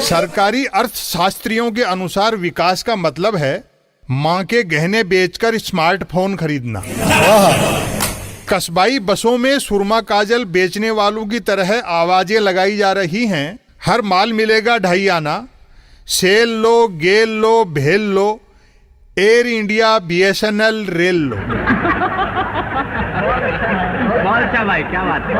सरकारी अर्थशास्त्रियों के अनुसार विकास का मतलब है मां के गहने बेचकर स्मार्टफोन खरीदना। कस्बाई बसों में सुरमा काजल बेचने वालों की तरह आवाजें लगाई जा रही हैं, हर माल मिलेगा 2.5 आना, सेल लो, गेल लो, भेल लो, एयर इंडिया, BSNL, रेल लो। बहुत अच्छा भाई, क्या बात है।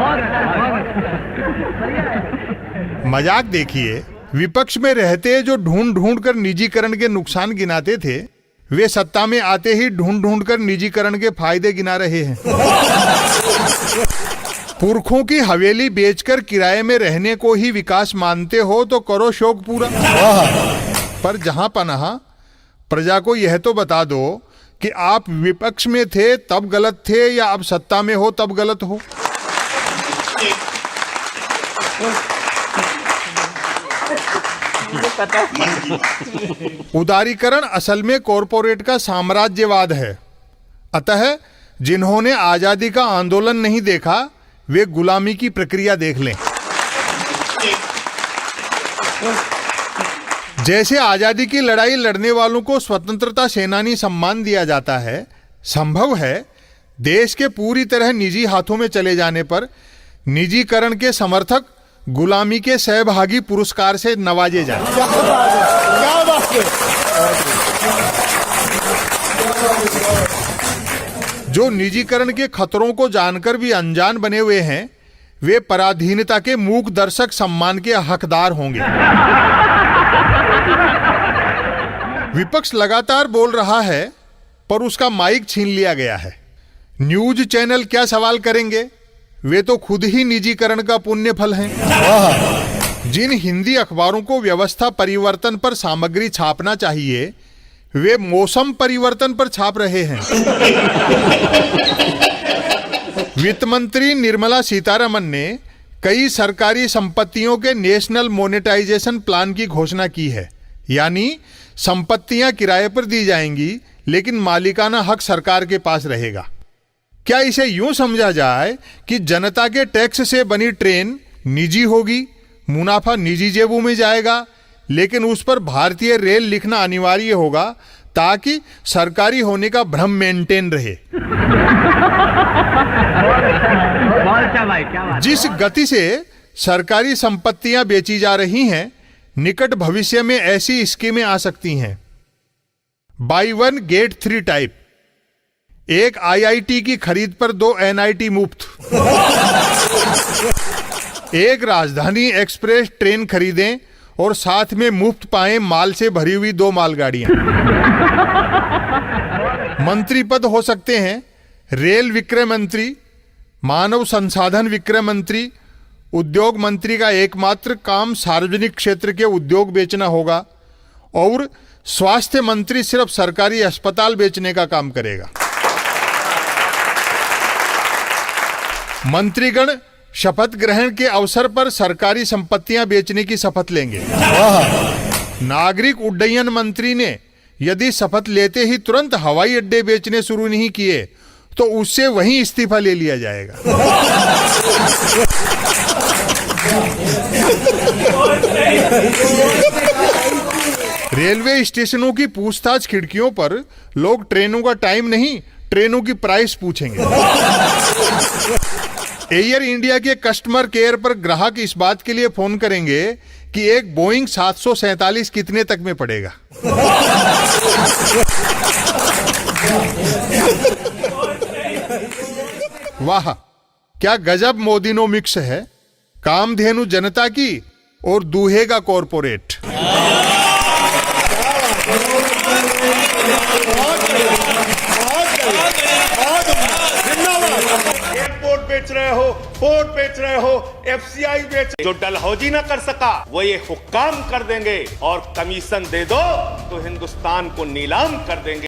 मजाक देखिए, विपक्ष में रहते जो ढूंढ ढूंढ कर निजीकरण के नुकसान गिनाते थे, वे सत्ता में आते ही ढूंढ ढूंढ कर निजीकरण के फायदे गिना रहे हैं। पुरखों की हवेली बेचकर किराए में रहने को ही विकास मानते हो तो करो शौक पूरा। पर जहां पनाह प्रजा को यह तो बता दो कि आप विपक्ष में थे तब गलत थे या अब सत्ता में हो तब गलत हो। उदारीकरण असल में कॉरपोरेट का साम्राज्यवाद है। अतः जिन्होंने आजादी का आंदोलन नहीं देखा वे गुलामी की प्रक्रिया देख लें। जैसे आजादी की लड़ाई लड़ने वालों को स्वतंत्रता सेनानी सम्मान दिया जाता है, संभव है देश के पूरी तरह निजी हाथों में चले जाने पर निजीकरण के समर्थक गुलामी के सहभागी पुरस्कार से नवाजे जाएं। जो निजीकरण के खतरों को जानकर भी अनजान बने हुए हैं, वे पराधीनता के मूक दर्शक सम्मान के हकदार होंगे। विपक्ष लगातार बोल रहा है पर उसका माइक छीन लिया गया है। न्यूज चैनल क्या सवाल करेंगे? वे तो खुद ही निजीकरण का पुण्य फल हैं। जिन हिंदी अखबारों को व्यवस्था परिवर्तन पर सामग्री छापना चाहिए, वे मौसम परिवर्तन पर छाप रहे हैं। वित्त मंत्री निर्मला सीतारमण ने कई सरकारी संपत्तियों के नेशनल मोनेटाइजेशन प्लान की घोषणा की है, यानी संपत्तियां किराए पर दी जाएंगी लेकिन मालिकाना हक सरकार के पास रहेगा। क्या इसे यूं समझा जाए कि जनता के टैक्स से बनी ट्रेन निजी होगी, मुनाफा निजी जेबों में जाएगा, लेकिन उस पर भारतीय रेल लिखना अनिवार्य होगा ताकि सरकारी होने का भ्रम मेंटेन रहे। जिस गति से सरकारी संपत्तियां बेची जा रही हैं, निकट भविष्य में ऐसी स्कीमें आ सकती हैं। Buy 1 get 3 type. एक IIT की खरीद पर 2 NIT मुफ्त। एक राजधानी एक्सप्रेस ट्रेन खरीदें और साथ में मुफ्त पाएं माल से भरी हुई 2 मालगाड़ियां। मंत्री पद हो सकते हैं रेल विक्रय मंत्री, मानव संसाधन विक्रय मंत्री। उद्योग मंत्री का एकमात्र काम सार्वजनिक क्षेत्र के उद्योग बेचना होगा और स्वास्थ्य मंत्री सिर्फ सरकारी अस्पताल बेचने का काम करेगा। मंत्रीगण शपथ ग्रहण के अवसर पर सरकारी संपत्तियां बेचने की शपथ लेंगे। नागरिक उड्डयन मंत्री ने यदि शपथ लेते ही तुरंत हवाई अड्डे बेचने शुरू नहीं किए तो उससे वहीं इस्तीफा ले लिया जाएगा। रेलवे स्टेशनों की पूछताछ खिड़कियों पर लोग ट्रेनों का टाइम नहीं, ट्रेनों की प्राइस पूछेंगे। एयर इंडिया के कस्टमर केयर पर ग्राहक इस बात के लिए फोन करेंगे कि एक बोइंग 747 कितने तक में पड़ेगा। वाह, क्या गजब मोदिनोमिक्स है। कामधेनु जनता की और दूहेगा कॉरपोरेट। एयरपोर्ट बेच रहे हो, पोर्ट बेच रहे हो, FCI बेच, जो डलहौजी ना कर सका वो ये हुक्काम कर देंगे और कमीशन दे दो तो हिंदुस्तान को नीलाम कर देंगे।